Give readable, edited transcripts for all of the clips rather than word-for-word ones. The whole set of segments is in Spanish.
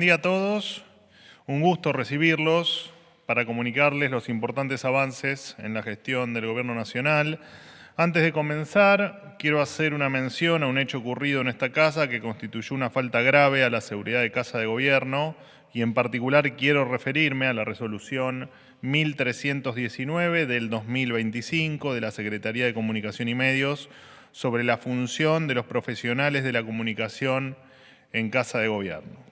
día a todos. Un gusto recibirlos para comunicarles los importantes avances en la gestión del Gobierno Nacional. Antes de comenzar, quiero hacer una mención a un hecho ocurrido en esta casa que constituyó una falta grave a la seguridad de Casa de Gobierno y en particular quiero referirme a la resolución 1319 del 2025 de la Secretaría de Comunicación y Medios sobre la función de los profesionales de la comunicación en Casa de Gobierno.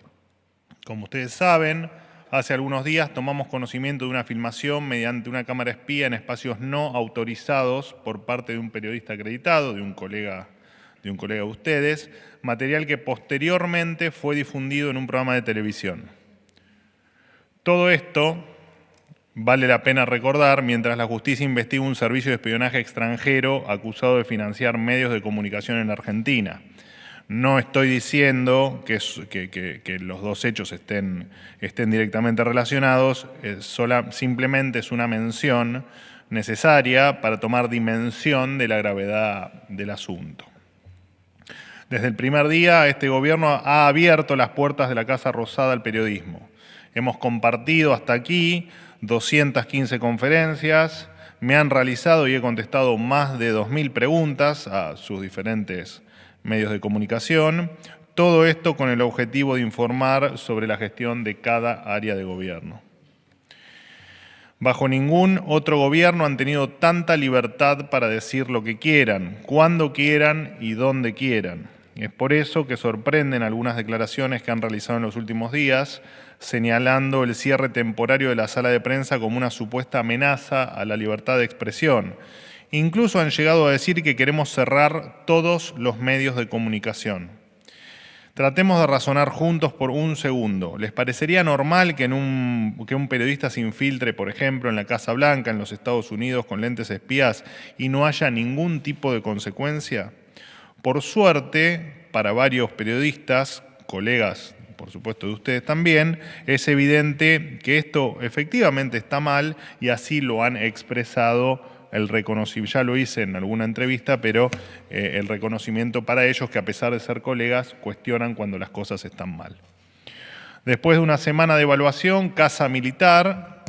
Como ustedes saben, hace algunos días tomamos conocimiento de una filmación mediante una cámara espía en espacios no autorizados por parte de un periodista acreditado, de un colega de ustedes, material que posteriormente fue difundido en un programa de televisión. Todo esto vale la pena recordar mientras la justicia investiga un servicio de espionaje extranjero acusado de financiar medios de comunicación en Argentina. No estoy diciendo que los dos hechos estén directamente relacionados, simplemente es una mención necesaria para tomar dimensión de la gravedad del asunto. Desde el primer día, este gobierno ha abierto las puertas de la Casa Rosada al periodismo. Hemos compartido hasta aquí 215 conferencias, me han realizado y he contestado más de 2.000 preguntas a sus diferentes medios de comunicación, todo esto con el objetivo de informar sobre la gestión de cada área de gobierno. Bajo ningún otro gobierno han tenido tanta libertad para decir lo que quieran, cuando quieran y donde quieran. Es por eso que sorprenden algunas declaraciones que han realizado en los últimos días, señalando el cierre temporario de la sala de prensa como una supuesta amenaza a la libertad de expresión. Incluso han llegado a decir que queremos cerrar todos los medios de comunicación. Tratemos de razonar juntos por un segundo. ¿Les parecería normal que un periodista se infiltre, por ejemplo, en la Casa Blanca, en los Estados Unidos, con lentes espías y no haya ningún tipo de consecuencia? Por suerte, para varios periodistas, colegas, por supuesto de ustedes también, es evidente que esto efectivamente está mal y así lo han expresado. Ya lo hice en alguna entrevista, pero el reconocimiento para ellos que a pesar de ser colegas, cuestionan cuando las cosas están mal. Después de una semana de evaluación, Casa Militar,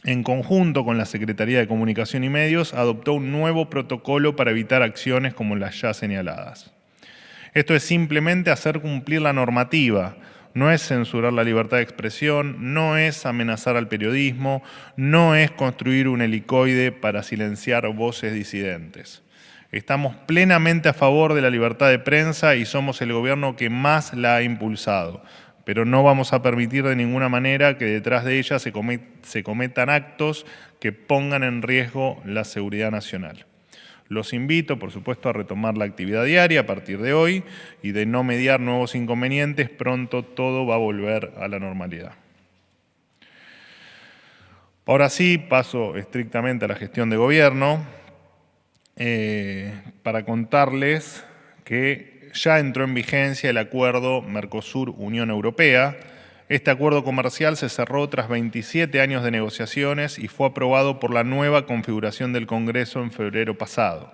en conjunto con la Secretaría de Comunicación y Medios, adoptó un nuevo protocolo para evitar acciones como las ya señaladas. Esto es simplemente hacer cumplir la normativa. No es censurar la libertad de expresión, no es amenazar al periodismo, no es construir un helicoide para silenciar voces disidentes. Estamos plenamente a favor de la libertad de prensa y somos el gobierno que más la ha impulsado, pero no vamos a permitir de ninguna manera que detrás de ella se cometan actos que pongan en riesgo la seguridad nacional. Los invito, por supuesto, a retomar la actividad diaria a partir de hoy y de no mediar nuevos inconvenientes, pronto todo va a volver a la normalidad. Ahora sí, paso estrictamente a la gestión de gobierno para contarles que ya entró en vigencia el acuerdo Mercosur-Unión Europea. Este acuerdo comercial se cerró tras 27 años de negociaciones y fue aprobado por la nueva configuración del Congreso en febrero pasado.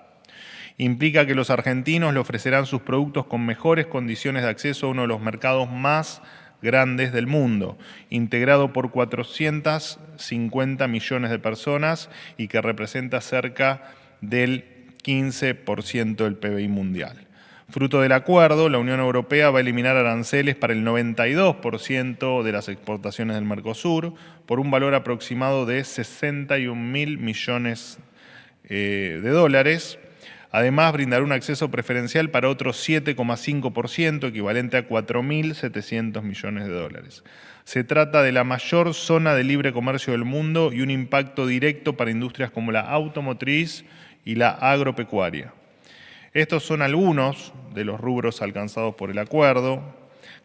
Implica que los argentinos le ofrecerán sus productos con mejores condiciones de acceso a uno de los mercados más grandes del mundo, integrado por 450 millones de personas y que representa cerca del 15% del PBI mundial. Fruto del acuerdo, la Unión Europea va a eliminar aranceles para el 92% de las exportaciones del Mercosur por un valor aproximado de 61.000 millones de dólares. Además, brindará un acceso preferencial para otro 7,5%, equivalente a 4.700 millones de dólares. Se trata de la mayor zona de libre comercio del mundo y un impacto directo para industrias como la automotriz y la agropecuaria. Estos son algunos de los rubros alcanzados por el acuerdo: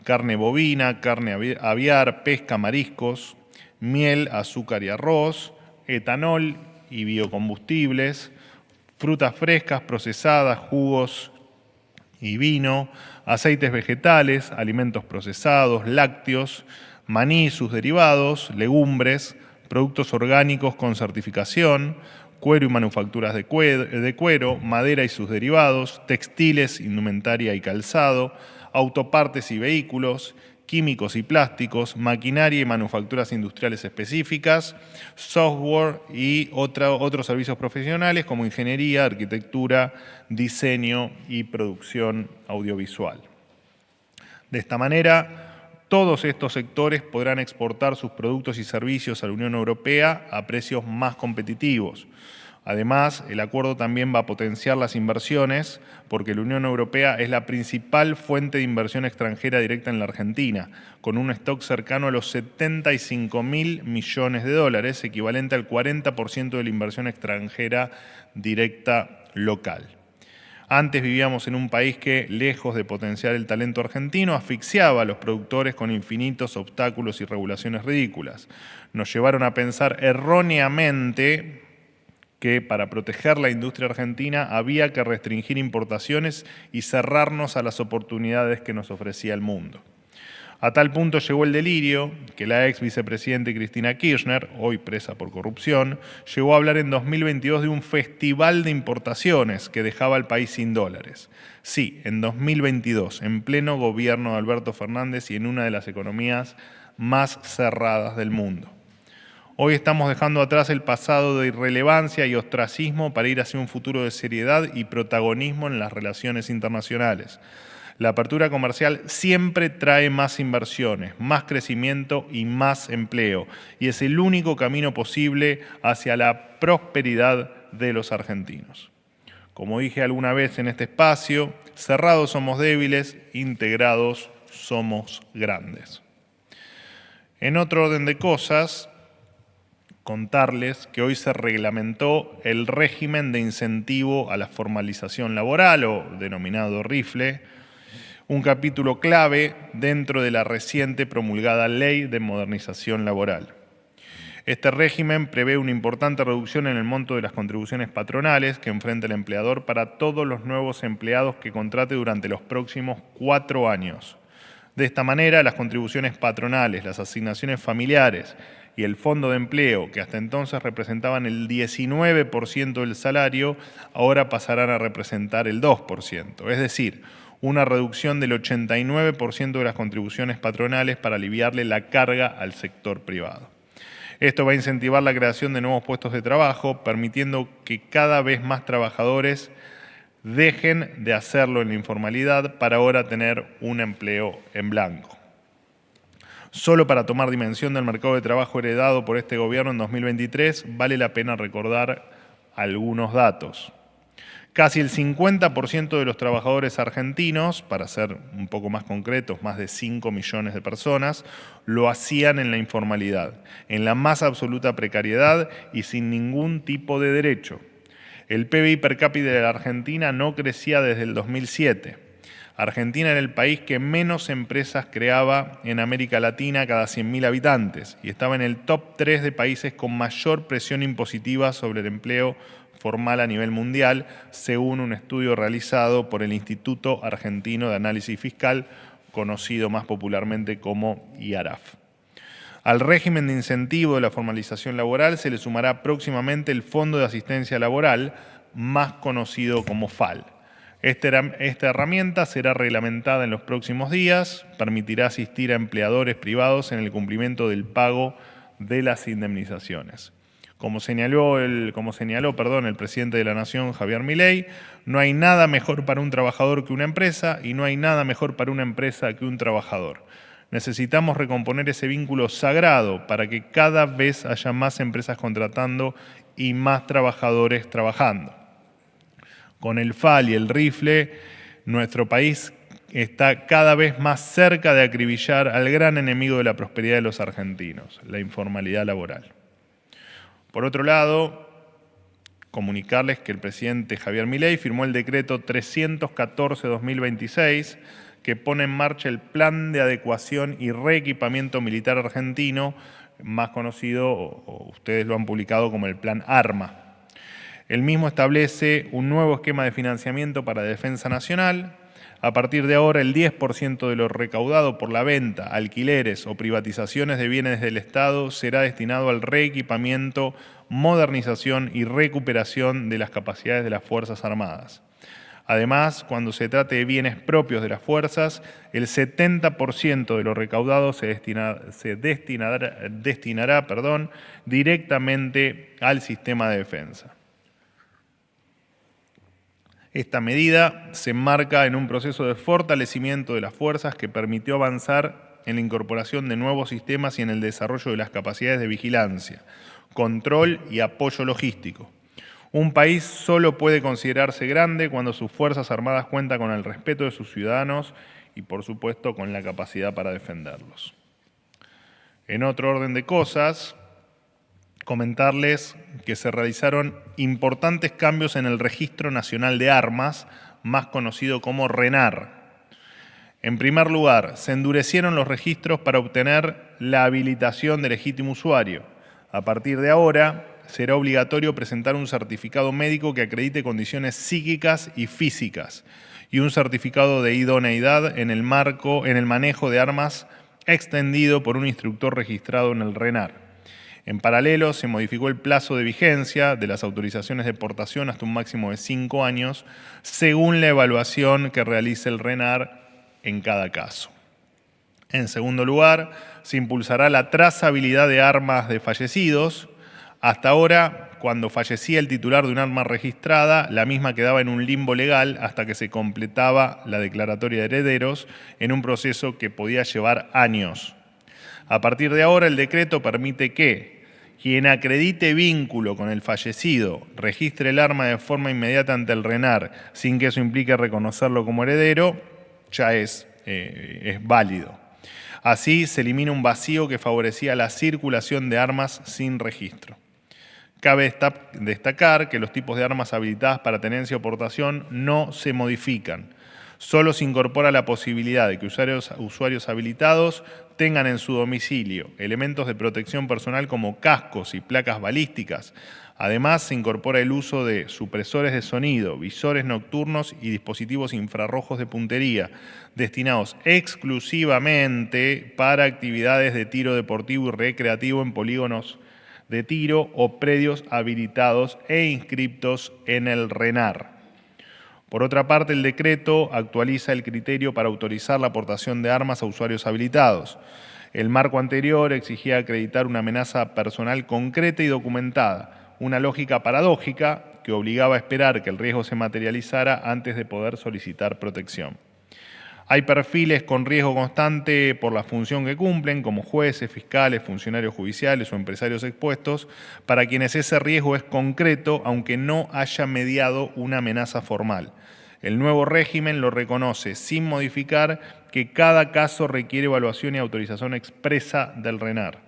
carne bovina, carne aviar, pesca, mariscos, miel, azúcar y arroz, etanol y biocombustibles, frutas frescas, procesadas, jugos y vino, aceites vegetales, alimentos procesados, lácteos, maní y sus derivados, legumbres, productos orgánicos con certificación, cuero y manufacturas de cuero, madera y sus derivados, textiles, indumentaria y calzado, autopartes y vehículos, químicos y plásticos, maquinaria y manufacturas industriales específicas, software y otros servicios profesionales como ingeniería, arquitectura, diseño y producción audiovisual. De esta manera, todos estos sectores podrán exportar sus productos y servicios a la Unión Europea a precios más competitivos. Además, el acuerdo también va a potenciar las inversiones porque la Unión Europea es la principal fuente de inversión extranjera directa en la Argentina, con un stock cercano a los 75.000 millones de dólares, equivalente al 40% de la inversión extranjera directa local. Antes vivíamos en un país que, lejos de potenciar el talento argentino, asfixiaba a los productores con infinitos obstáculos y regulaciones ridículas. Nos llevaron a pensar erróneamente que para proteger la industria argentina había que restringir importaciones y cerrarnos a las oportunidades que nos ofrecía el mundo. A tal punto llegó el delirio que la ex vicepresidenta Cristina Kirchner, hoy presa por corrupción, llegó a hablar en 2022 de un festival de importaciones que dejaba al país sin dólares. Sí, en 2022, en pleno gobierno de Alberto Fernández y en una de las economías más cerradas del mundo. Hoy estamos dejando atrás el pasado de irrelevancia y ostracismo para ir hacia un futuro de seriedad y protagonismo en las relaciones internacionales. La apertura comercial siempre trae más inversiones, más crecimiento y más empleo, y es el único camino posible hacia la prosperidad de los argentinos. Como dije alguna vez en este espacio, cerrados somos débiles, integrados somos grandes. En otro orden de cosas, contarles que hoy se reglamentó el régimen de incentivo a la formalización laboral, o denominado RIFLE, un capítulo clave dentro de la reciente promulgada Ley de Modernización Laboral. Este régimen prevé una importante reducción en el monto de las contribuciones patronales que enfrenta el empleador para todos los nuevos empleados que contrate durante los próximos 4 años. De esta manera, las contribuciones patronales, las asignaciones familiares y el fondo de empleo, que hasta entonces representaban el 19% del salario, ahora pasarán a representar el 2%, es decir, una reducción del 89% de las contribuciones patronales para aliviarle la carga al sector privado. Esto va a incentivar la creación de nuevos puestos de trabajo, permitiendo que cada vez más trabajadores dejen de hacerlo en la informalidad para ahora tener un empleo en blanco. Solo para tomar dimensión del mercado de trabajo heredado por este gobierno en 2023, vale la pena recordar algunos datos. Casi el 50% de los trabajadores argentinos, para ser un poco más concretos, más de 5 millones de personas, lo hacían en la informalidad, en la más absoluta precariedad y sin ningún tipo de derecho. El PBI per cápita de la Argentina no crecía desde el 2007. Argentina era el país que menos empresas creaba en América Latina cada 100.000 habitantes y estaba en el top 3 de países con mayor presión impositiva sobre el empleo formal a nivel mundial, según un estudio realizado por el Instituto Argentino de Análisis Fiscal, conocido más popularmente como IARAF. Al régimen de incentivo de la formalización laboral se le sumará próximamente el Fondo de Asistencia Laboral, más conocido como FAL. Esta herramienta será reglamentada en los próximos días, permitirá asistir a empleadores privados en el cumplimiento del pago de las indemnizaciones. Como señaló el presidente de la Nación, Javier Milei, no hay nada mejor para un trabajador que una empresa y no hay nada mejor para una empresa que un trabajador. Necesitamos recomponer ese vínculo sagrado para que cada vez haya más empresas contratando y más trabajadores trabajando. Con el FAL y el RIFLE, nuestro país está cada vez más cerca de acribillar al gran enemigo de la prosperidad de los argentinos, la informalidad laboral. Por otro lado, comunicarles que el presidente Javier Milei firmó el decreto 314-2026 que pone en marcha el Plan de Adecuación y Reequipamiento Militar Argentino, más conocido, o ustedes lo han publicado como el Plan ARMA. El mismo establece un nuevo esquema de financiamiento para la defensa nacional. A partir de ahora, el 10% de lo recaudado por la venta, alquileres o privatizaciones de bienes del Estado será destinado al reequipamiento, modernización y recuperación de las capacidades de las Fuerzas Armadas. Además, cuando se trate de bienes propios de las fuerzas, el 70% de lo recaudado se destinará directamente al sistema de defensa. Esta medida se enmarca en un proceso de fortalecimiento de las fuerzas que permitió avanzar en la incorporación de nuevos sistemas y en el desarrollo de las capacidades de vigilancia, control y apoyo logístico. Un país solo puede considerarse grande cuando sus Fuerzas Armadas cuentan con el respeto de sus ciudadanos y, por supuesto, con la capacidad para defenderlos. En otro orden de cosas, comentarles que se realizaron importantes cambios en el Registro Nacional de Armas, más conocido como RENAR. En primer lugar, se endurecieron los registros para obtener la habilitación de legítimo usuario. A partir de ahora, será obligatorio presentar un certificado médico que acredite condiciones psíquicas y físicas y un certificado de idoneidad en el manejo de armas extendido por un instructor registrado en el RENAR. En paralelo, se modificó el plazo de vigencia de las autorizaciones de portación hasta un máximo de 5 años, según la evaluación que realice el RENAR en cada caso. En segundo lugar, se impulsará la trazabilidad de armas de fallecidos. Hasta ahora, cuando fallecía el titular de un arma registrada, la misma quedaba en un limbo legal hasta que se completaba la declaratoria de herederos en un proceso que podía llevar años. A partir de ahora, el decreto permite que quien acredite vínculo con el fallecido registre el arma de forma inmediata ante el RENAR sin que eso implique reconocerlo como heredero, ya es válido. Así se elimina un vacío que favorecía la circulación de armas sin registro. Cabe destacar que los tipos de armas habilitadas para tenencia o portación no se modifican. Solo se incorpora la posibilidad de que usuarios habilitados tengan en su domicilio elementos de protección personal como cascos y placas balísticas. Además, se incorpora el uso de supresores de sonido, visores nocturnos y dispositivos infrarrojos de puntería, destinados exclusivamente para actividades de tiro deportivo y recreativo en polígonos de tiro o predios habilitados e inscriptos en el RENAR. Por otra parte, el decreto actualiza el criterio para autorizar la aportación de armas a usuarios habilitados. El marco anterior exigía acreditar una amenaza personal concreta y documentada, una lógica paradójica que obligaba a esperar que el riesgo se materializara antes de poder solicitar protección. Hay perfiles con riesgo constante por la función que cumplen, como jueces, fiscales, funcionarios judiciales o empresarios expuestos, para quienes ese riesgo es concreto, aunque no haya mediado una amenaza formal. El nuevo régimen lo reconoce sin modificar que cada caso requiere evaluación y autorización expresa del RENAR.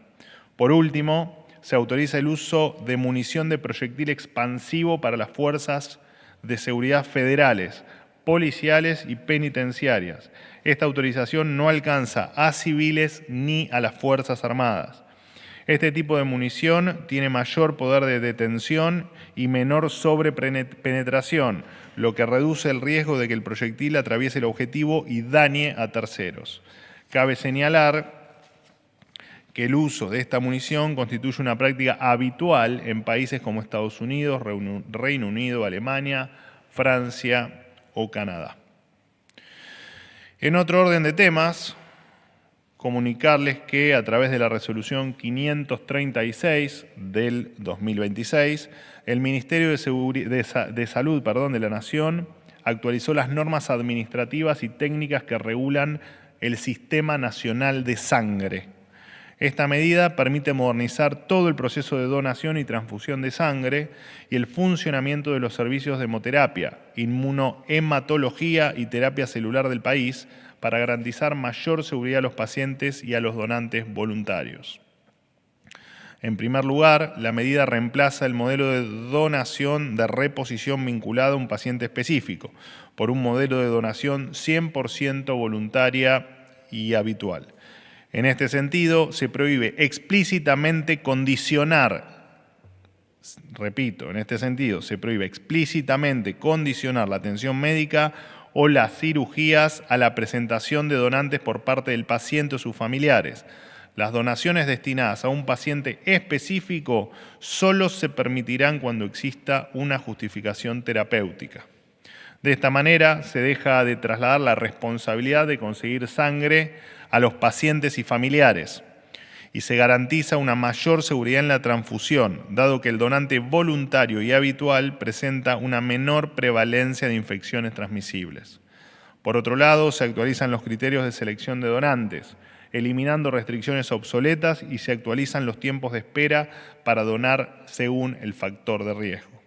Por último, se autoriza el uso de munición de proyectil expansivo para las fuerzas de seguridad federales, policiales y penitenciarias. Esta autorización no alcanza a civiles ni a las Fuerzas Armadas. Este tipo de munición tiene mayor poder de detención y menor sobrepenetración, lo que reduce el riesgo de que el proyectil atraviese el objetivo y dañe a terceros. Cabe señalar que el uso de esta munición constituye una práctica habitual en países como Estados Unidos, Reino Unido, Alemania, Francia o Canadá. En otro orden de temas, comunicarles que a través de la resolución 536 del 2026, el Ministerio de Salud de la Nación actualizó las normas administrativas y técnicas que regulan el Sistema Nacional de Sangre. Esta medida permite modernizar todo el proceso de donación y transfusión de sangre y el funcionamiento de los servicios de hemoterapia, inmunohematología y terapia celular del país para garantizar mayor seguridad a los pacientes y a los donantes voluntarios. En primer lugar, la medida reemplaza el modelo de donación de reposición vinculado a un paciente específico por un modelo de donación 100% voluntaria y habitual. En este sentido, se prohíbe explícitamente condicionar, repito, en este sentido, se prohíbe explícitamente condicionar la atención médica o las cirugías a la presentación de donantes por parte del paciente o sus familiares. Las donaciones destinadas a un paciente específico solo se permitirán cuando exista una justificación terapéutica. De esta manera se deja de trasladar la responsabilidad de conseguir sangre a los pacientes y familiares y se garantiza una mayor seguridad en la transfusión, dado que el donante voluntario y habitual presenta una menor prevalencia de infecciones transmisibles. Por otro lado, se actualizan los criterios de selección de donantes, eliminando restricciones obsoletas y se actualizan los tiempos de espera para donar según el factor de riesgo.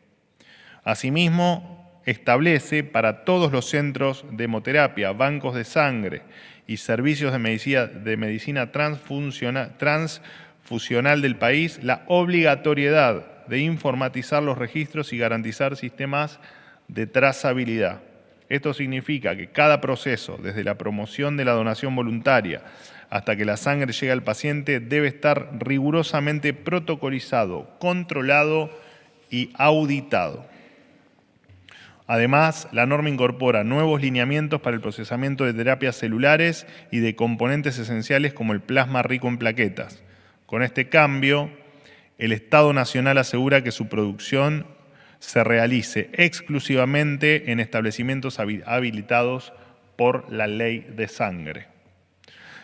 Asimismo, establece para todos los centros de hemoterapia, bancos de sangre y servicios de medicina transfusional del país la obligatoriedad de informatizar los registros y garantizar sistemas de trazabilidad. Esto significa que cada proceso, desde la promoción de la donación voluntaria hasta que la sangre llegue al paciente, debe estar rigurosamente protocolizado, controlado y auditado. Además, la norma incorpora nuevos lineamientos para el procesamiento de terapias celulares y de componentes esenciales como el plasma rico en plaquetas. Con este cambio, el Estado Nacional asegura que su producción se realice exclusivamente en establecimientos habilitados por la Ley de Sangre.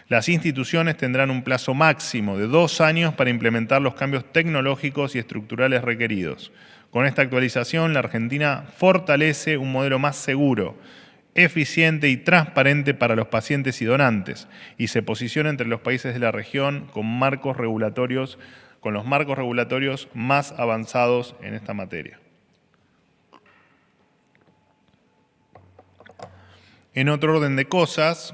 Las instituciones tendrán un plazo máximo de 2 años para implementar los cambios tecnológicos y estructurales requeridos. Con esta actualización, la Argentina fortalece un modelo más seguro, eficiente y transparente para los pacientes y donantes y se posiciona entre los países de la región con los marcos regulatorios más avanzados en esta materia. En otro orden de cosas,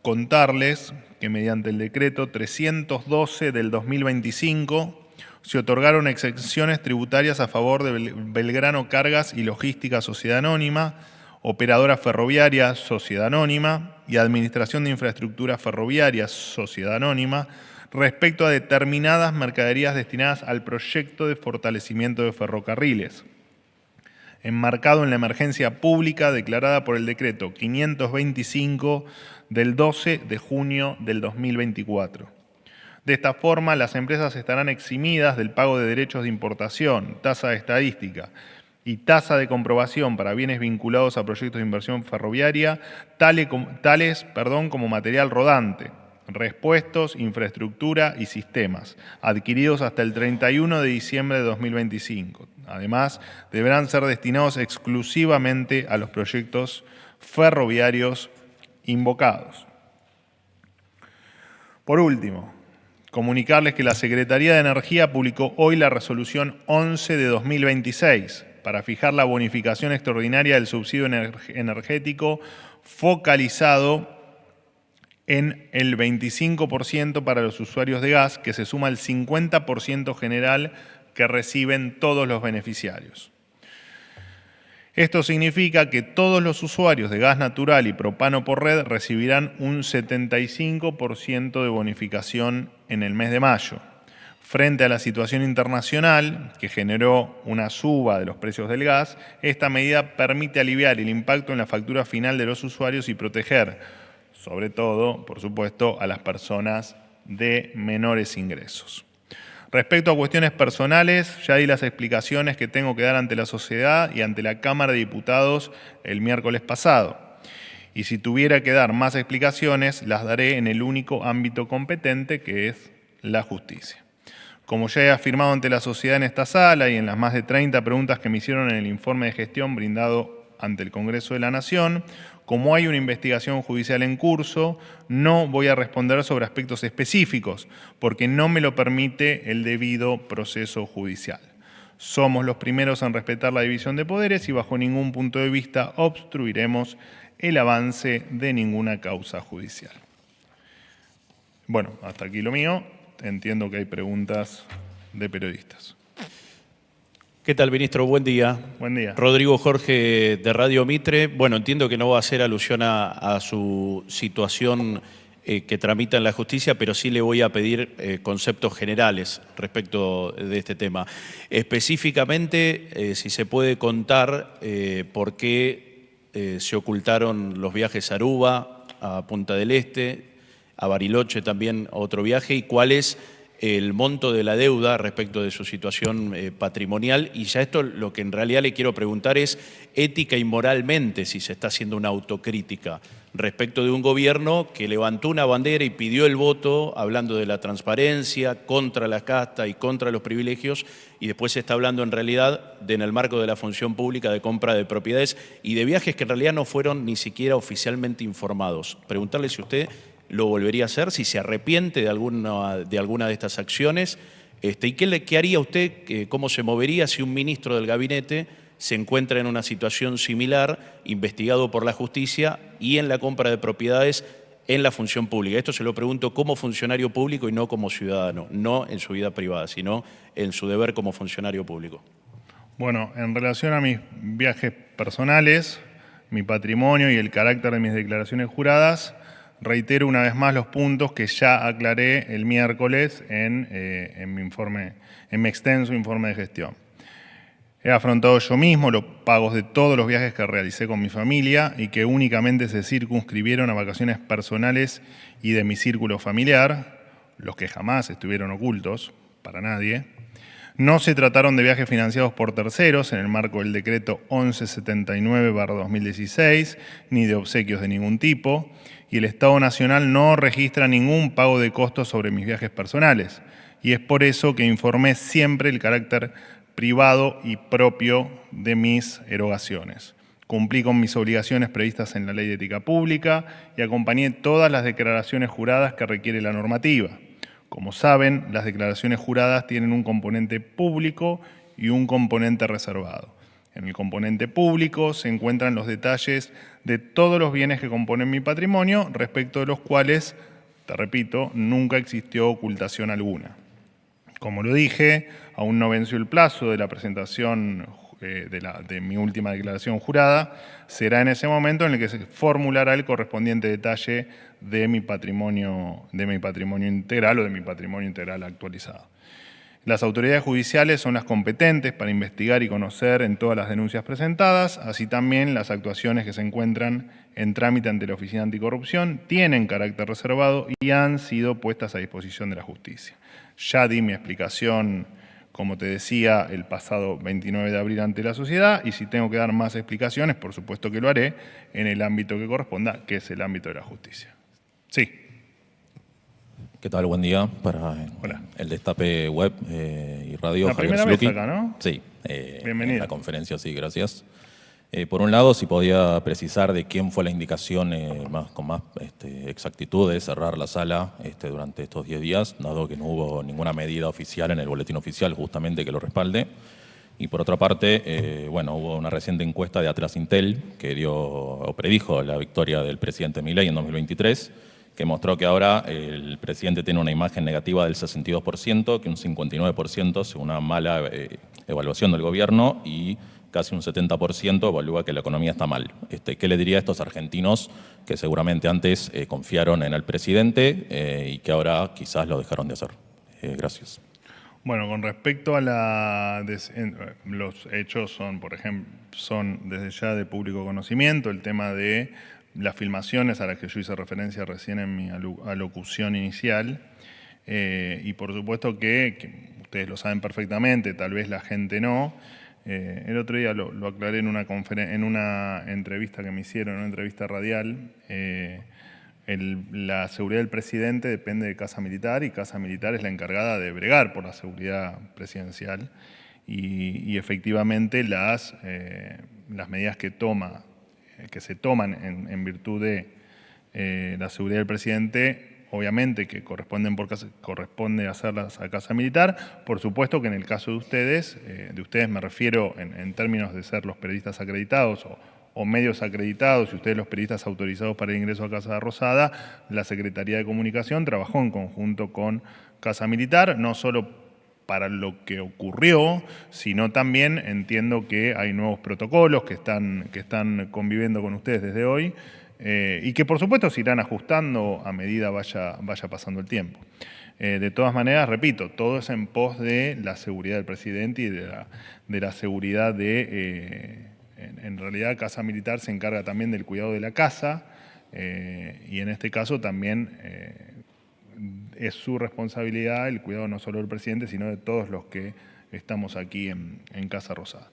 contarles que mediante el decreto 312 del 2025 se otorgaron exenciones tributarias a favor de Belgrano Cargas y Logística Sociedad Anónima, Operadora Ferroviaria Sociedad Anónima y Administración de Infraestructura Ferroviaria Sociedad Anónima respecto a determinadas mercaderías destinadas al proyecto de fortalecimiento de ferrocarriles, enmarcado en la emergencia pública declarada por el decreto 525 del 12 de junio del 2024. De esta forma, las empresas estarán eximidas del pago de derechos de importación, tasa de estadística y tasa de comprobación para bienes vinculados a proyectos de inversión ferroviaria, tales como material rodante, repuestos, infraestructura y sistemas, adquiridos hasta el 31 de diciembre de 2025. Además, deberán ser destinados exclusivamente a los proyectos ferroviarios invocados. Por último, comunicarles que la Secretaría de Energía publicó hoy la resolución 11 de 2026 para fijar la bonificación extraordinaria del subsidio energético focalizado en el 25% para los usuarios de gas, que se suma al 50% general que reciben todos los beneficiarios. Esto significa que todos los usuarios de gas natural y propano por red recibirán un 75% de bonificación en el mes de mayo. Frente a la situación internacional, que generó una suba de los precios del gas, esta medida permite aliviar el impacto en la factura final de los usuarios y proteger, sobre todo, por supuesto, a las personas de menores ingresos. Respecto a cuestiones personales, ya di las explicaciones que tengo que dar ante la sociedad y ante la Cámara de Diputados el miércoles pasado. Y si tuviera que dar más explicaciones, las daré en el único ámbito competente, que es la justicia. Como ya he afirmado ante la sociedad en esta sala y en las más de 30 preguntas que me hicieron en el informe de gestión brindado ante el Congreso de la Nación, como hay una investigación judicial en curso, no voy a responder sobre aspectos específicos, porque no me lo permite el debido proceso judicial. Somos los primeros en respetar la división de poderes y bajo ningún punto de vista obstruiremos el avance de ninguna causa judicial. Bueno, hasta aquí lo mío. Entiendo que hay preguntas de periodistas. ¿Qué tal, ministro? Buen día. Buen día. Rodrigo Jorge, de Radio Mitre. Bueno, entiendo que no va a hacer alusión a su situación que tramita en la justicia, pero sí le voy a pedir conceptos generales respecto de este tema. Específicamente, si se puede contar por qué se ocultaron los viajes a Aruba, a Punta del Este, a Bariloche también otro viaje, y cuál es el monto de la deuda respecto de su situación patrimonial. Y ya esto lo que en realidad le quiero preguntar es ética y moralmente si se está haciendo una autocrítica respecto de un gobierno que levantó una bandera y pidió el voto hablando de la transparencia, contra la casta y contra los privilegios, y después se está hablando en realidad en el marco de la función pública de compra de propiedades y de viajes que en realidad no fueron ni siquiera oficialmente informados. Preguntarle si usted lo volvería a hacer, si se arrepiente de alguna de estas acciones, y qué haría usted, cómo se movería si un ministro del gabinete se encuentra en una situación similar, investigado por la justicia y en la compra de propiedades en la función pública. Esto se lo pregunto como funcionario público y no como ciudadano, no en su vida privada, sino en su deber como funcionario público. Bueno, en relación a mis viajes personales, mi patrimonio y el carácter de mis declaraciones juradas, reitero una vez más los puntos que ya aclaré el miércoles en mi extenso informe de gestión. He afrontado yo mismo los pagos de todos los viajes que realicé con mi familia y que únicamente se circunscribieron a vacaciones personales y de mi círculo familiar, los que jamás estuvieron ocultos para nadie. No se trataron de viajes financiados por terceros en el marco del decreto 1179/2016, ni de obsequios de ningún tipo, y el Estado Nacional no registra ningún pago de costos sobre mis viajes personales. Y es por eso que informé siempre el carácter privado y propio de mis erogaciones. Cumplí con mis obligaciones previstas en la Ley de Ética Pública y acompañé todas las declaraciones juradas que requiere la normativa. Como saben, las declaraciones juradas tienen un componente público y un componente reservado. En el componente público se encuentran los detalles de todos los bienes que componen mi patrimonio, respecto de los cuales, te repito, nunca existió ocultación alguna. Como lo dije, aún no venció el plazo de la presentación de mi última declaración jurada. Será en ese momento en el que se formulará el correspondiente detalle de mi patrimonio integral o de mi patrimonio integral actualizado. Las autoridades judiciales son las competentes para investigar y conocer en todas las denuncias presentadas, así también las actuaciones que se encuentran en trámite ante la Oficina Anticorrupción tienen carácter reservado y han sido puestas a disposición de la justicia. Ya di mi explicación, como te decía, el pasado 29 de abril ante la sociedad, y si tengo que dar más explicaciones, por supuesto que lo haré en el ámbito que corresponda, que es el ámbito de la justicia. Sí. ¿Qué tal? Buen día para Hola. el Destape Web y Radio. La primera vez acá, ¿no? Sí. Bienvenido. En la conferencia, sí, gracias. Por un lado, si podía precisar de quién fue la indicación con más exactitud de cerrar la sala durante estos 10 días, dado que no hubo ninguna medida oficial en el boletín oficial justamente que lo respalde. Y por otra parte, hubo una reciente encuesta de Atlas Intel que dio o predijo la victoria del presidente Milei en 2023, que mostró que ahora el presidente tiene una imagen negativa del 62%, que un 59% según una mala evaluación del gobierno, y casi un 70% evalúa que la economía está mal. ¿Qué le diría a estos argentinos que seguramente antes confiaron en el presidente y que ahora quizás lo dejaron de hacer? Gracias. Bueno, con respecto a los hechos son, por ejemplo, son desde ya de público conocimiento, el tema de las filmaciones a las que yo hice referencia recién en mi alocución inicial, y por supuesto que ustedes lo saben perfectamente, tal vez la gente no. El otro día lo aclaré en una entrevista que me hicieron, en una entrevista radial. La seguridad del presidente depende de Casa Militar y Casa Militar es la encargada de bregar por la seguridad presidencial y efectivamente las medidas que se toman en virtud de la seguridad del presidente, obviamente que corresponde hacerlas a Casa Militar. Por supuesto que en el caso de ustedes me refiero en términos de ser los periodistas acreditados o medios acreditados, y ustedes los periodistas autorizados para el ingreso a Casa Rosada, la Secretaría de Comunicación trabajó en conjunto con Casa Militar, no solo para lo que ocurrió, sino también entiendo que hay nuevos protocolos que están conviviendo con ustedes desde hoy y que por supuesto se irán ajustando a medida vaya pasando el tiempo. De todas maneras, repito, todo es en pos de la seguridad del presidente y de la seguridad en realidad Casa Militar se encarga también del cuidado de la casa y en este caso también es su responsabilidad el cuidado no solo del presidente, sino de todos los que estamos aquí en Casa Rosada.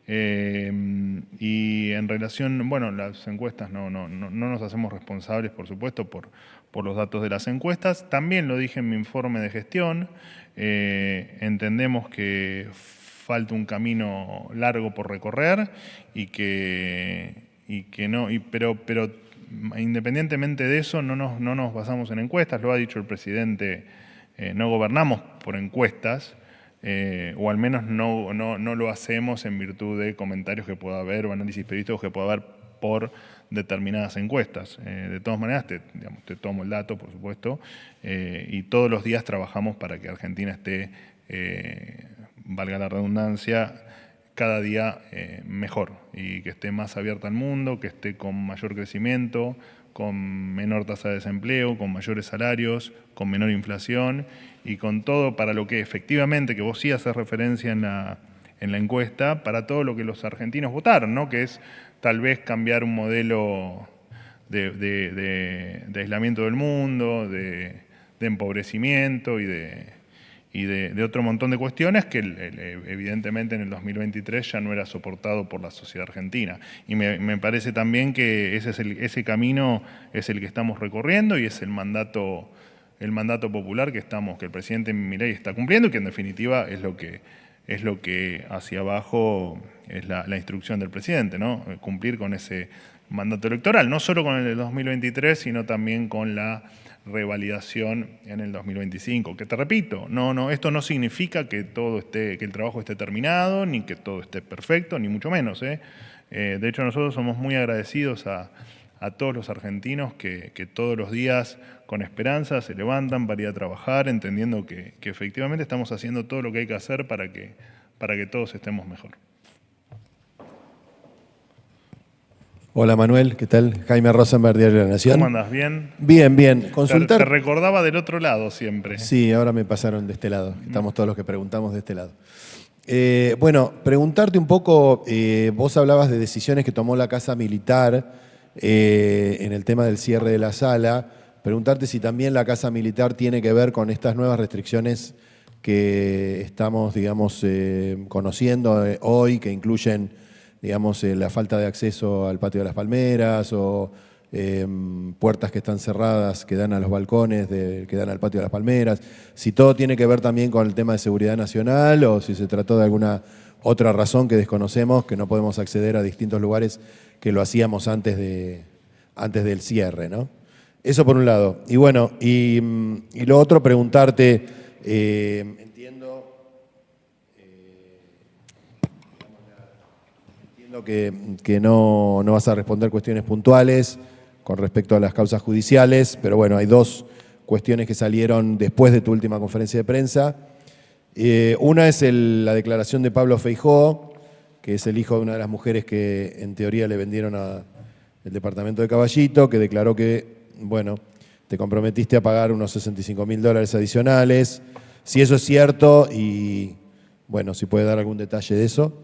Y en relación, bueno, las encuestas no nos hacemos responsables, por supuesto, por los datos de las encuestas. También lo dije en mi informe de gestión, entendemos que falta un camino largo por recorrer pero independientemente de eso no nos basamos en encuestas, lo ha dicho el presidente, no gobernamos por encuestas, o al menos no lo hacemos en virtud de comentarios que pueda haber o análisis periodísticos que pueda haber por determinadas encuestas. De todas maneras, te tomo el dato, por supuesto, y todos los días trabajamos para que Argentina esté, valga la redundancia, cada día mejor y que esté más abierta al mundo, que esté con mayor crecimiento, con menor tasa de desempleo, con mayores salarios, con menor inflación y con todo para lo que efectivamente, que vos sí haces referencia en la encuesta, para todo lo que los argentinos votaron, ¿no? Que es tal vez cambiar un modelo de aislamiento del mundo, de empobrecimiento y de otro montón de cuestiones que evidentemente en el 2023 ya no era soportado por la sociedad argentina. Y me parece también que ese camino es el que estamos recorriendo y es el mandato popular que el presidente Milei está cumpliendo y que en definitiva es lo que hacia abajo es la instrucción del presidente, ¿no? Cumplir con ese mandato electoral, no solo con el de 2023, sino también con la revalidación en el 2025. Que te repito, esto no significa que que el trabajo esté terminado, ni que todo esté perfecto, ni mucho menos. De hecho, nosotros somos muy agradecidos a todos los argentinos que todos los días con esperanza se levantan para ir a trabajar, entendiendo que efectivamente estamos haciendo todo lo que hay que hacer para que todos estemos mejor. Hola Manuel, ¿qué tal? Jaime Rosenberg, Diario de la Nación. ¿Cómo andás? ¿Bien? Bien, bien. Consultar. Te recordaba del otro lado siempre. Sí, ahora me pasaron de este lado. Estamos todos los que preguntamos de este lado. Bueno, preguntarte un poco, vos hablabas de decisiones que tomó la Casa Militar en el tema del cierre de la sala. Preguntarte si también la Casa Militar tiene que ver con estas nuevas restricciones que estamos, digamos, conociendo hoy, que incluyen, digamos, la falta de acceso al patio de las Palmeras o puertas que están cerradas que dan a los balcones que dan al patio de las Palmeras. Si todo tiene que ver también con el tema de seguridad nacional o si se trató de alguna otra razón que desconocemos, que no podemos acceder a distintos lugares que lo hacíamos antes del cierre, ¿no? Eso por un lado. Y bueno, y lo otro, preguntarte, entiendo que no vas a responder cuestiones puntuales con respecto a las causas judiciales, pero bueno, hay dos cuestiones que salieron después de tu última conferencia de prensa. Una es la declaración de Pablo Feijóo, que es el hijo de una de las mujeres que en teoría le vendieron al departamento de Caballito, que declaró que, bueno, te comprometiste a pagar unos $65.000 adicionales. Si eso es cierto y, bueno, si puede dar algún detalle de eso.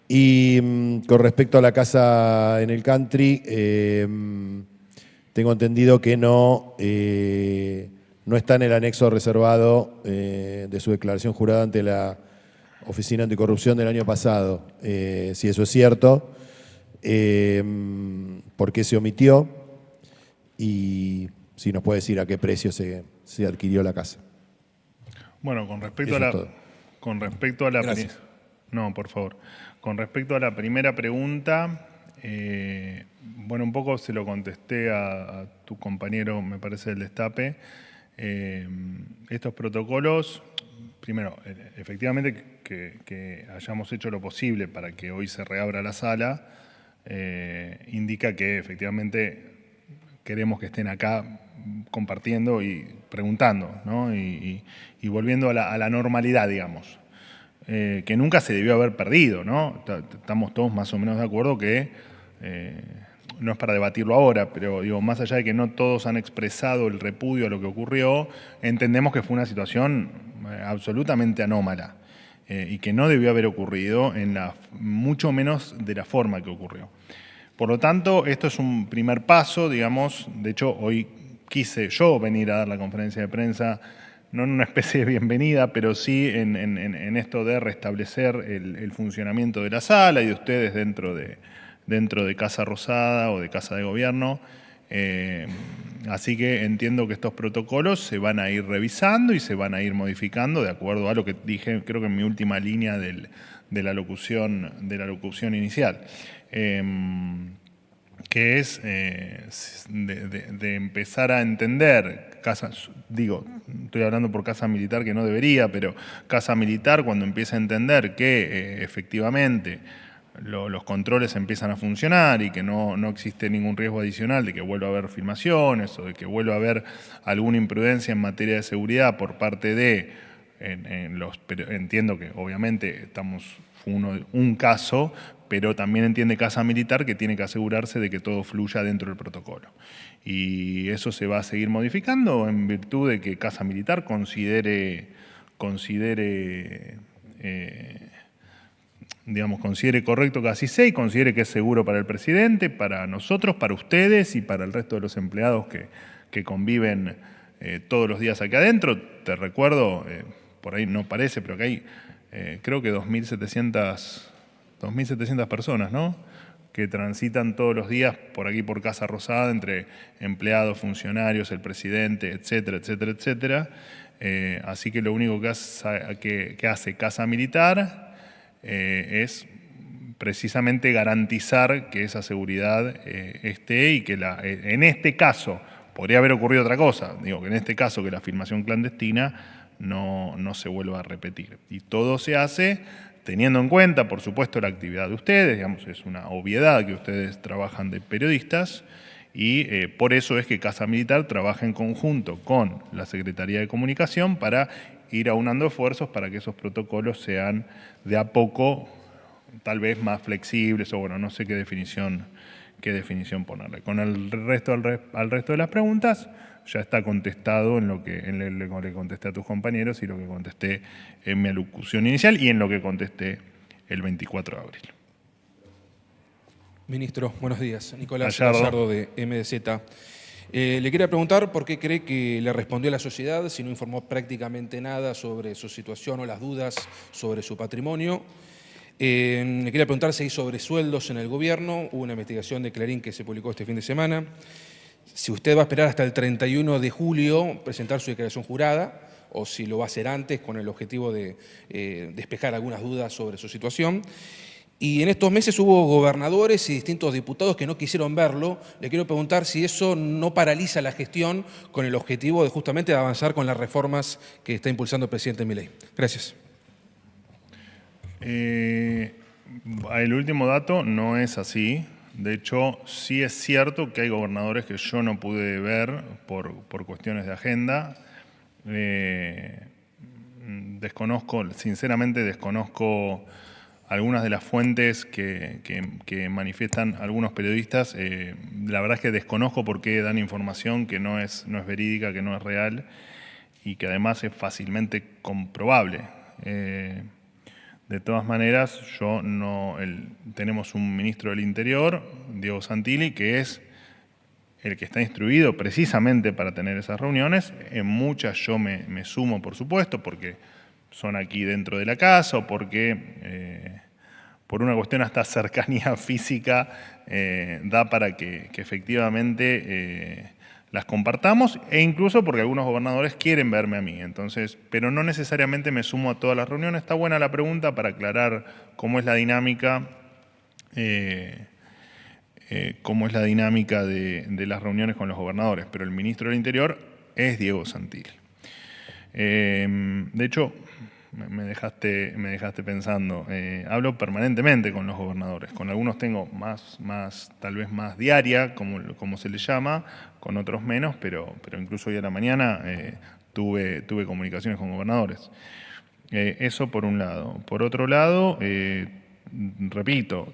Y con respecto a la casa en el country, tengo entendido que no está en el anexo reservado de su declaración jurada ante la Oficina Anticorrupción del año pasado. Si eso es cierto, ¿por qué se omitió? Y si nos puede decir a qué precio se adquirió la casa. Bueno, con respecto a la Gracias. no, por favor. Con respecto a la primera pregunta, bueno, un poco se lo contesté a tu compañero, me parece, del Destape. Estos protocolos, primero, efectivamente que hayamos hecho lo posible para que hoy se reabra la sala, indica que efectivamente queremos que estén acá compartiendo y preguntando, ¿no? Y volviendo a la normalidad, digamos. Que nunca se debió haber perdido, ¿no? Estamos todos más o menos de acuerdo que no es para debatirlo ahora, pero digo, más allá de que no todos han expresado el repudio a lo que ocurrió, entendemos que fue una situación absolutamente anómala y que no debió haber ocurrido mucho menos de la forma que ocurrió. Por lo tanto, esto es un primer paso, digamos. De hecho, hoy quise yo venir a dar la conferencia de prensa, no en una especie de bienvenida, pero sí en esto de restablecer el funcionamiento de la sala y de ustedes dentro de Casa Rosada o de Casa de Gobierno. Así que entiendo que estos protocolos se van a ir revisando y se van a ir modificando de acuerdo a lo que dije, creo que en mi última línea de la locución inicial. Que es de empezar a entender, estoy hablando por Casa Militar que no debería, pero Casa Militar cuando empieza a entender que efectivamente los controles empiezan a funcionar y que no existe ningún riesgo adicional de que vuelva a haber filmaciones o de que vuelva a haber alguna imprudencia en materia de seguridad por parte de, pero entiendo que obviamente fue un caso, pero también entiende Casa Militar que tiene que asegurarse de que todo fluya dentro del protocolo. Y eso se va a seguir modificando en virtud de que Casa Militar considere correcto que así sea y considere que es seguro para el presidente, para nosotros, para ustedes y para el resto de los empleados que conviven todos los días aquí adentro. Te recuerdo, por ahí no parece, pero que hay creo que 2.700 personas, ¿no?, que transitan todos los días por aquí por Casa Rosada entre empleados, funcionarios, el presidente, etcétera, etcétera, etcétera. Así que lo único que hace Casa Militar es precisamente garantizar que esa seguridad esté y que en este caso, podría haber ocurrido otra cosa, digo que en este caso que la filmación clandestina no se vuelva a repetir. Y todo se hace teniendo en cuenta, por supuesto, la actividad de ustedes, digamos, es una obviedad que ustedes trabajan de periodistas y por eso es que Casa Militar trabaja en conjunto con la Secretaría de Comunicación para ir aunando esfuerzos para que esos protocolos sean de a poco tal vez más flexibles o bueno, no sé qué definición ponerle. Con al resto de las preguntas ya está contestado en lo que le contesté a tus compañeros y lo que contesté en mi alocución inicial y en lo que contesté el 24 de abril. Ministro, buenos días. Nicolás Gallardo. Gallardo de MDZ. Le quería preguntar por qué cree que le respondió a la sociedad si no informó prácticamente nada sobre su situación o las dudas sobre su patrimonio. Le quería preguntar si hay sobresueldos en el gobierno. Hubo una investigación de Clarín que se publicó este fin de semana. Si usted va a esperar hasta el 31 de julio presentar su declaración jurada o si lo va a hacer antes con el objetivo de despejar algunas dudas sobre su situación. Y en estos meses hubo gobernadores y distintos diputados que no quisieron verlo. Le quiero preguntar si eso no paraliza la gestión con el objetivo de justamente avanzar con las reformas que está impulsando el presidente Milei. Gracias. El último dato no es así. De hecho, sí es cierto que hay gobernadores que yo no pude ver por cuestiones de agenda. Sinceramente desconozco algunas de las fuentes que manifiestan algunos periodistas. La verdad es que desconozco por qué dan información que no es verídica, que no es real y que además es fácilmente comprobable. De todas maneras, tenemos un ministro del Interior, Diego Santilli, que es el que está instruido precisamente para tener esas reuniones. En muchas yo me sumo, por supuesto, porque son aquí dentro de la casa o porque por una cuestión hasta cercanía física da para que efectivamente las compartamos e incluso porque algunos gobernadores quieren verme a mí. Entonces, pero no necesariamente me sumo a todas las reuniones. Está buena la pregunta para aclarar cómo es la dinámica de las reuniones con los gobernadores. Pero el ministro del Interior es Diego Santilli. De hecho, me dejaste pensando. Hablo permanentemente con los gobernadores. Con algunos tengo tal vez más diaria, como se le llama, con otros menos, pero incluso hoy a la mañana tuve comunicaciones con gobernadores. Eso por un lado. Por otro lado, repito,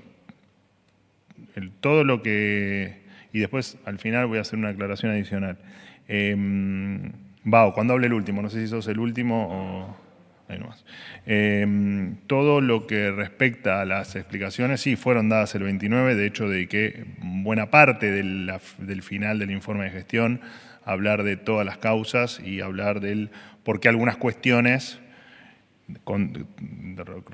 todo lo que... Y después, al final, voy a hacer una aclaración adicional. Cuando hable el último, no sé si sos el último o... Ahí nomás. Todo lo que respecta a las explicaciones, sí, fueron dadas el 29, de hecho dediqué buena parte del final del informe de gestión hablar de todas las causas y hablar del por qué algunas cuestiones,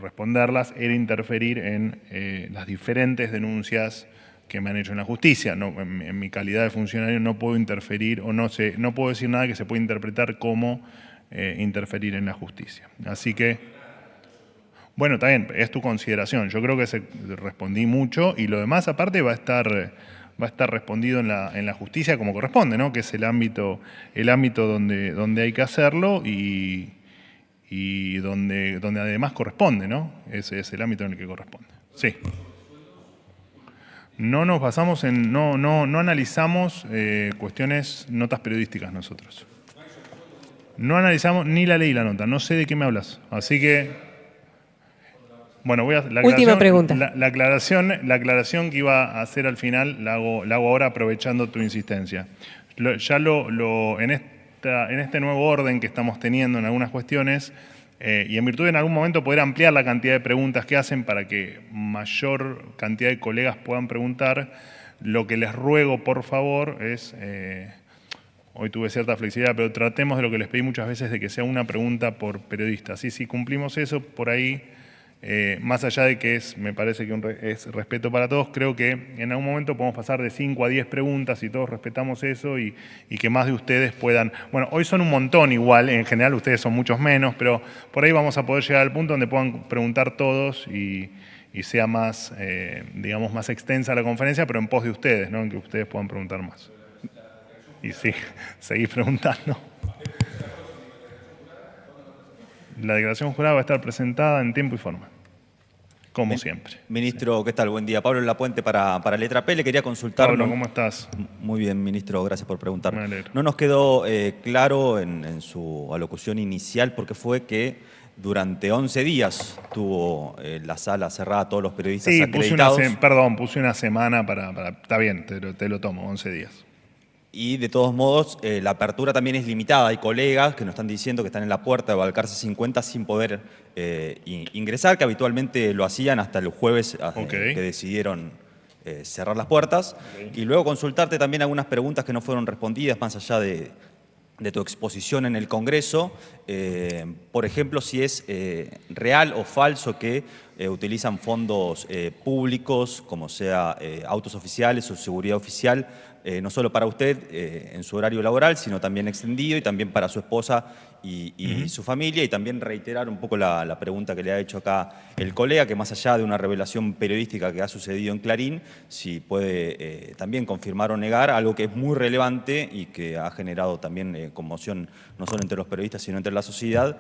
responderlas, era interferir en las diferentes denuncias que me han hecho en la justicia. No, en mi calidad de funcionario no puedo interferir o no puedo decir nada que se pueda interpretar como interferir en la justicia. Así que, bueno, está bien, es tu consideración. Yo creo que respondí mucho y lo demás aparte va a estar respondido en la justicia como corresponde, ¿no? Que es el ámbito donde hay que hacerlo y donde además corresponde, ¿no? Ese es el ámbito en el que corresponde. Sí. No nos basamos no analizamos cuestiones, notas periodísticas nosotros. No analizamos ni la ley y la nota, no sé de qué me hablas. Así que, bueno, Última pregunta. La aclaración que iba a hacer al final la hago ahora aprovechando tu insistencia. En este nuevo orden que estamos teniendo en algunas cuestiones, y en virtud de en algún momento poder ampliar la cantidad de preguntas que hacen para que mayor cantidad de colegas puedan preguntar, lo que les ruego, por favor, es, hoy tuve cierta flexibilidad, pero tratemos de lo que les pedí muchas veces, de que sea una pregunta por periodista. Sí, si cumplimos eso, por ahí, más allá de que me parece que es respeto para todos, creo que en algún momento podemos pasar de 5 a 10 preguntas y todos respetamos eso y que más de ustedes puedan... Bueno, hoy son un montón igual, en general ustedes son muchos menos, pero por ahí vamos a poder llegar al punto donde puedan preguntar todos y sea más, digamos, más extensa la conferencia, pero en pos de ustedes, ¿no? En que ustedes puedan preguntar más. Y sí, seguir preguntando. La declaración jurada va a estar presentada en tiempo y forma, como siempre. Ministro, ¿qué tal? Buen día. Pablo Lapuente para Letra P. Le quería consultar. Pablo, ¿cómo estás? Muy bien, ministro. Gracias por preguntar. Me alegro. No nos quedó claro en su alocución inicial por qué fue que durante 11 días tuvo la sala cerrada a todos los periodistas acreditados. Puse una semana para está bien, te lo tomo, 11 días. Y de todos modos, la apertura también es limitada. Hay colegas que nos están diciendo que están en la puerta de Balcarce 50 sin poder ingresar, que habitualmente lo hacían hasta el jueves que decidieron cerrar las puertas. Y luego consultarte también algunas preguntas que no fueron respondidas, más allá de tu exposición en el Congreso. Por ejemplo, si es real o falso que utilizan fondos públicos, como sea autos oficiales o seguridad oficial, no solo para usted en su horario laboral, sino también extendido y también para su esposa y su familia. Y también reiterar un poco la pregunta que le ha hecho acá el colega, que más allá de una revelación periodística que ha sucedido en Clarín, si puede también confirmar o negar algo que es muy relevante y que ha generado también conmoción no solo entre los periodistas, sino entre la sociedad,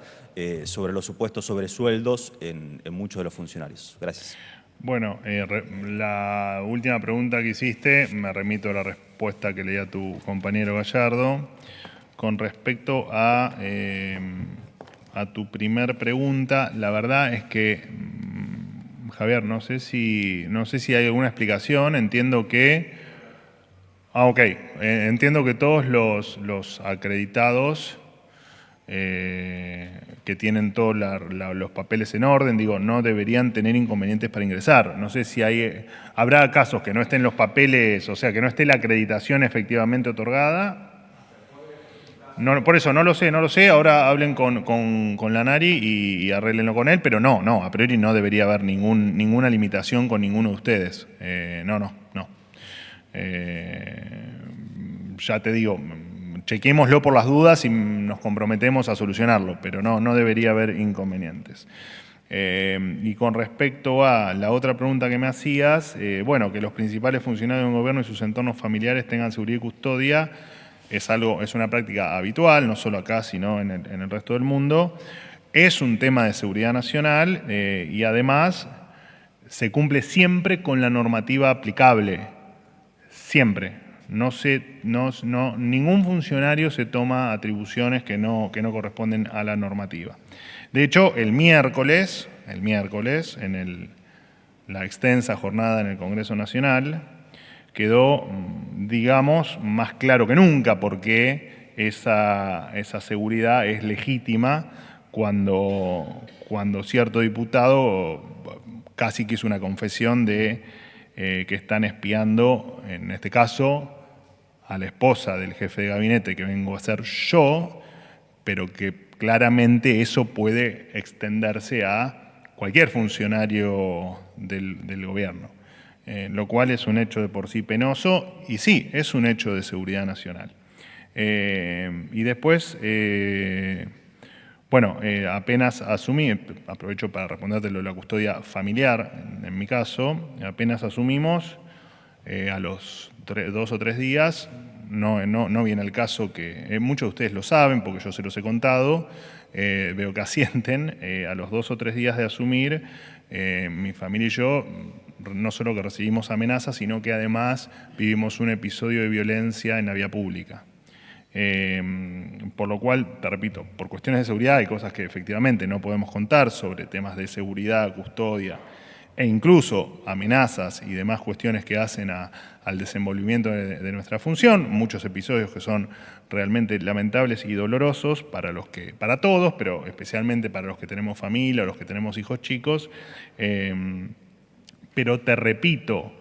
sobre los supuestos sobresueldos en muchos de los funcionarios. Gracias. Bueno, la última pregunta que hiciste, me remito a la respuesta que leía tu compañero Gallardo. Con respecto a tu primer pregunta, la verdad es que, Javier, no sé si hay alguna explicación. Entiendo que... entiendo que todos los acreditados que tienen todos los papeles en orden, digo, no deberían tener inconvenientes para ingresar. No sé si habrá casos que no estén los papeles, o sea, que no esté la acreditación efectivamente otorgada. No, por eso no lo sé. Ahora hablen con Lanari y arréglenlo con él, pero no, a priori no debería haber ninguna limitación con ninguno de ustedes. No. Ya te digo, chequémoslo por las dudas y nos comprometemos a solucionarlo, pero no debería haber inconvenientes. Y con respecto a la otra pregunta que me hacías, bueno, que los principales funcionarios de un gobierno y sus entornos familiares tengan seguridad y custodia es una práctica habitual, no solo acá, sino en el resto del mundo. Es un tema de seguridad nacional y además se cumple siempre con la normativa aplicable, siempre. Ningún funcionario se toma atribuciones que no corresponden a la normativa. De hecho, el miércoles, en la extensa jornada en el Congreso Nacional, quedó, digamos, más claro que nunca porque esa seguridad es legítima cuando cierto diputado casi que hizo una confesión de que están espiando, en este caso, a la esposa del jefe de gabinete, que vengo a ser yo, pero que claramente eso puede extenderse a cualquier funcionario del gobierno, lo cual es un hecho de por sí penoso y sí, es un hecho de seguridad nacional. Y después, bueno, apenas asumí, aprovecho para responderte lo de la custodia familiar, en mi caso, apenas asumimos, a los 2 o 3 días, no viene el caso que muchos de ustedes lo saben porque yo se los he contado, veo que asienten, a los 2 o 3 días de asumir, mi familia y yo no solo que recibimos amenazas, sino que además vivimos un episodio de violencia en la vía pública. Por lo cual, te repito, por cuestiones de seguridad hay cosas que efectivamente no podemos contar sobre temas de seguridad, custodia e incluso amenazas y demás cuestiones que hacen al desenvolvimiento de nuestra función, muchos episodios que son realmente lamentables y dolorosos para todos, pero especialmente para los que tenemos familia o los que tenemos hijos chicos, pero te repito,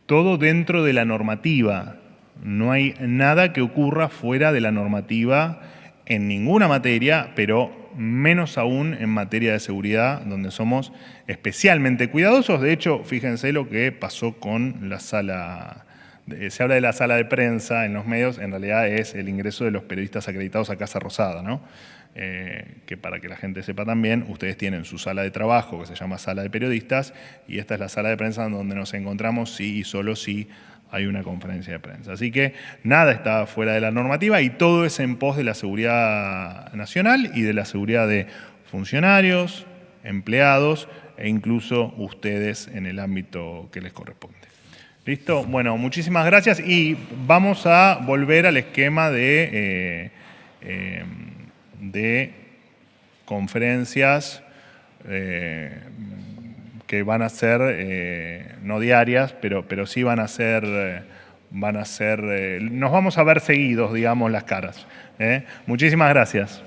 todo dentro de la normativa. No hay nada que ocurra fuera de la normativa en ninguna materia, pero menos aún en materia de seguridad, donde somos especialmente cuidadosos. De hecho, fíjense lo que pasó con la sala. Se habla de la sala de prensa en los medios, en realidad es el ingreso de los periodistas acreditados a Casa Rosada, ¿no? Que para que la gente sepa también, ustedes tienen su sala de trabajo, que se llama sala de periodistas, y esta es la sala de prensa donde nos encontramos si y solo si hay una conferencia de prensa. Así que nada está fuera de la normativa y todo es en pos de la seguridad nacional y de la seguridad de funcionarios, empleados e incluso ustedes en el ámbito que les corresponde. ¿Listo? Bueno, muchísimas gracias y vamos a volver al esquema de conferencias que van a ser no diarias, pero sí van a ser, nos vamos a ver seguidos, digamos, las caras. Muchísimas gracias.